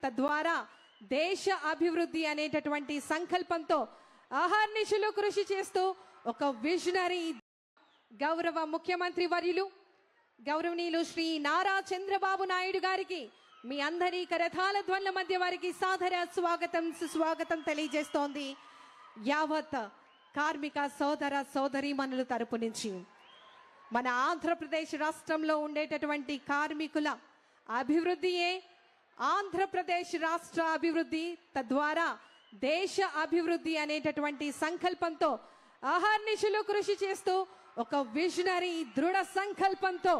తద్వారా దేశ అభివృద్ధి అనేటటువంటి సంకల్పంతో అహర్నిశలు కృషి చేస్తూ ఒక విజనరీ గౌరవ ముఖ్యమంత్రి వర్యులు గౌరవనీయులు శ్రీ నారా చంద్రబాబు నాయుడు గారికి మీ అందరి కరతాళ ధ్వనుల మధ్య వారికి సాదర స్వాగతం సుస్వాగతం తెలియజేస్తోంది యావత్ కార్మిక సోదర సోదరీమణుల తరపు నుంచి. మన ఆంధ్రప్రదేశ్ రాష్ట్రంలో ఉండేటటువంటి కార్మికుల అభివృద్ధియే ఆంధ్రప్రదేశ్ రాష్ట్ర అభివృద్ధి, తద్వారా దేశ అభివృద్ధి అనేటటువంటి సంకల్పంతో అహర్నిశలు కృషి చేస్తూ ఒక విజనరీ దృఢ సంకల్పంతో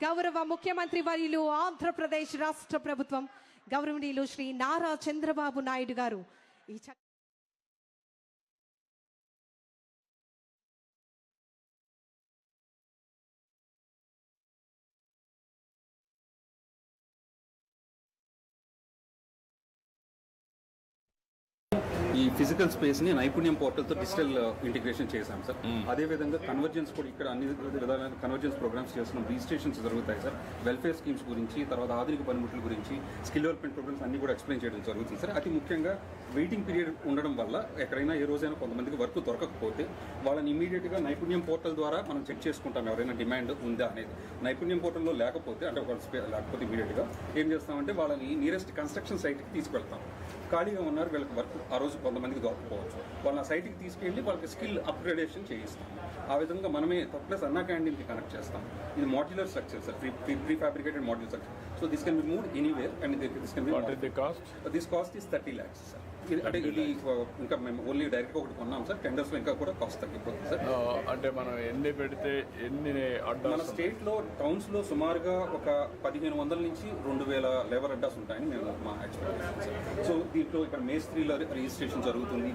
గౌరవ ముఖ్యమంత్రి వర్యులు ఆంధ్రప్రదేశ్ రాష్ట్ర ప్రభుత్వం గౌరవనీయులు శ్రీ నారా చంద్రబాబు నాయుడు గారు ఈ ఈ ఫిజికల్ స్పేస్ ని నైపుణ్యం పోర్టల్ తో డిజిటల్ ఇంటిగ్రేషన్ చేశాం సార్. అదే విధంగా కన్వర్జెన్స్ కూడా ఇక్కడ అన్ని విధాలైన కన్వర్జెన్స్ ప్రోగ్రామ్స్ చేస్తున్నాం. రిజిస్ట్రేషన్స్ జరుగుతాయి సార్. వెల్ఫేర్ స్కీమ్స్ గురించి, తర్వాత ఆధునిక పనిముట్ల గురించి, స్కిల్ డెవలప్మెంట్ ప్రోగ్రామ్స్ అన్ని కూడా ఎక్స్ప్లెయిన్ చేయడం జరుగుతుంది సార్. అతి ముఖ్యంగా వెయిటింగ్ పీరియడ్ ఉండడం వల్ల ఎక్కడైనా ఏ రోజైనా కొంతమందికి వర్క్ దొరకకపోతే వాళ్ళని ఇమీడియట్ గా నైపుణ్యం పోర్టల్ ద్వారా మనం చెక్ చేసుకుంటాం ఎవరైనా డిమాండ్ ఉందా అనేది. నైపుణ్యం పోర్టల్లో లేకపోతే అంటే లేకపోతే ఇమీడియట్ గా ఏం చేస్తామంటే వాళ్ళని నియరెస్ట్ కన్స్ట్రక్షన్ సైట్కి తీసుకెళ్తాం. ఖాళీగా ఉన్నారు, వీళ్ళకి వర్క్ ఆ రోజు కొంతమందికి దొరకపోవచ్చు, వాళ్ళ సైట్కి తీసుకెళ్ళి వాళ్ళకి స్కిల్ అప్గ్రేడేషన్ చేయిస్తాం. ఆ విధంగా మనమే ప్లస్ అన్నా క్యాంటీన్కి కనెక్ట్ చేస్తాం. ఇది modular structure sir, pre fabricated modular structure. So this can be moved anywhere and this can be cost is 30 lakhs sir. అంటే ఇది ఇంకా మేము ఓన్లీ డైరెక్ట్గా ఒకటి కొన్నాం సార్. టెండర్స్లో ఇంకా కూడా కాస్ట్ తగ్గిపోతుంది సార్. అంటే మనం ఎన్ని పెడితే ఎన్ని మన స్టేట్లో టౌన్స్లో సుమారుగా ఒక 1500 నుంచి 2000 లేబర్ అడ్డాస్ ఉంటాయని మేము మా ఎక్స్పెక్టేషన్ సార్. సో దీంట్లో ఇక్కడ మేస్త్రీల రిజిస్ట్రేషన్ జరుగుతుంది,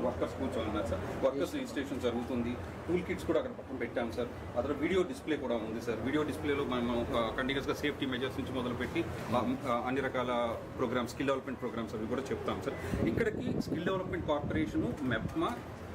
వర్కర్స్ కూర్చొని ఉన్నారు సార్, వర్కర్స్ రిజిస్ట్రేషన్ జరుగుతుంది. టూల్ కిట్స్ కూడా అక్కడ పక్కన పెట్టాం సార్. అదే వీడియో డిస్ప్లే కూడా ఉంది సార్. వీడియో డిస్ప్లేలో మనం కంటిన్యూస్గా సేఫ్టీ మెజర్స్ నుంచి మొదలుపెట్టి అన్ని రకాల ప్రోగ్రామ్స్, స్కిల్ డెవలప్మెంట్ ప్రోగ్రామ్స్ అవి కూడా చెప్తాం సార్. ఇక్కడికి స్కిల్ డెవలప్మెంట్ కార్పొరేషను, మెప్మా,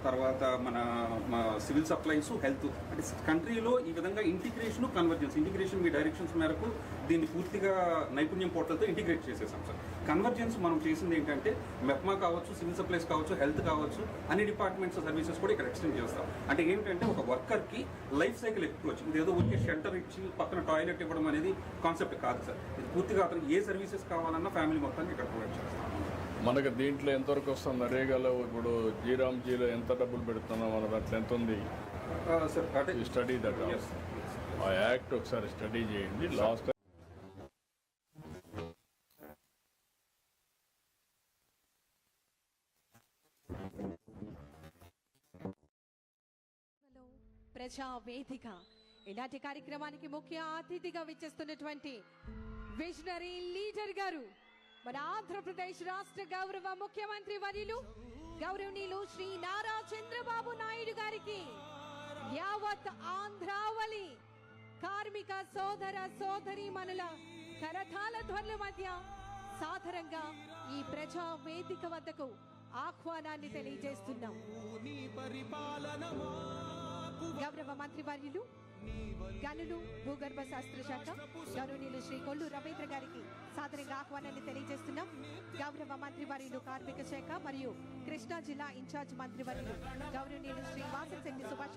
తర్వాత మన సివిల్ సప్లైస్, హెల్త్, అంటే కంట్రీలో ఈ విధంగా ఇంటిగ్రేషన్ మీ డైరెక్షన్స్ మేరకు దీన్ని పూర్తిగా నైపుణ్యం పోర్టల్తో ఇంటిగ్రేట్ చేసేసాం సార్. కన్వర్జెన్స్ మనం చేసింది ఏంటంటే మెప్మా కావచ్చు, సివిల్ సప్లైస్ కావచ్చు, హెల్త్ కావచ్చు, అన్ని డిపార్ట్మెంట్స్ సర్వీసెస్ కూడా ఇక్కడ ఎక్స్టెండ్ చేస్తాం. అంటే ఏంటంటే ఒక వర్కర్కి లైఫ్ సైకిల్ ఎక్కువ వచ్చింది. ఇదేదో ఊరికే షెల్టర్ ఇచ్చి పక్కన టాయిలెట్ ఇవ్వడం అనేది కాన్సెప్ట్ కాదు సార్. ఇది పూర్తిగా అతనికి ఏ సర్వీసెస్ కావాలన్నా ఫ్యామిలీ మొత్తానికి ఇక్కడ ప్రొవైడ్ చేస్తాం. మనకి దీంట్లో ఎంతవరకు వస్తుంది? నరేగాలో ఇప్పుడు జీరామ్జీలో ఎంత డబ్బులు పెడుతున్నాం మన దాంట్లో ఎంత ఉంది స్టడీ దగ్గర? ఆ యాక్ట్ ఒకసారి స్టడీ చేయండి. లాస్ట్ ప్రజా వేదిక ఇలాంటి కార్యక్రమానికి ముఖ్య అతిథిగా విచ్చేస్తున్నటువంటి విజనరీ లీడర్ గారు మన ఆంధ్రప్రదేశ్ రాష్ట్ర గౌరవ ముఖ్యమంత్రి వర్యులు గౌరవనీయులు శ్రీ నారా చంద్రబాబు నాయుడు గారికి యావత్ ఆంధ్రావళి కార్మిక సోదర సోదరీమణుల కరతాళ ధ్వనుల మధ్య సాదరంగా ఈ ప్రజా వేదిక వద్దకు ఆహ్వానాన్ని తెలియజేస్తున్నాం. గౌరవ మంత్రి వర్యులు గనులు భూగర్భ శాస్త్ర శాఖ గౌరవనీయులు శ్రీ కొల్లు రవీంద్ర గారికి సాదరంగా ఆహ్వానాన్ని తెలియజేస్తున్నాం. గౌరవ మంత్రి వర్యులు కార్మిక శాఖ మరియు కృష్ణా జిల్లా ఇన్ఛార్జ్ మంత్రి వర్యులు గౌరవనీయులు శ్రీ వాసంశెట్టి సుభాష్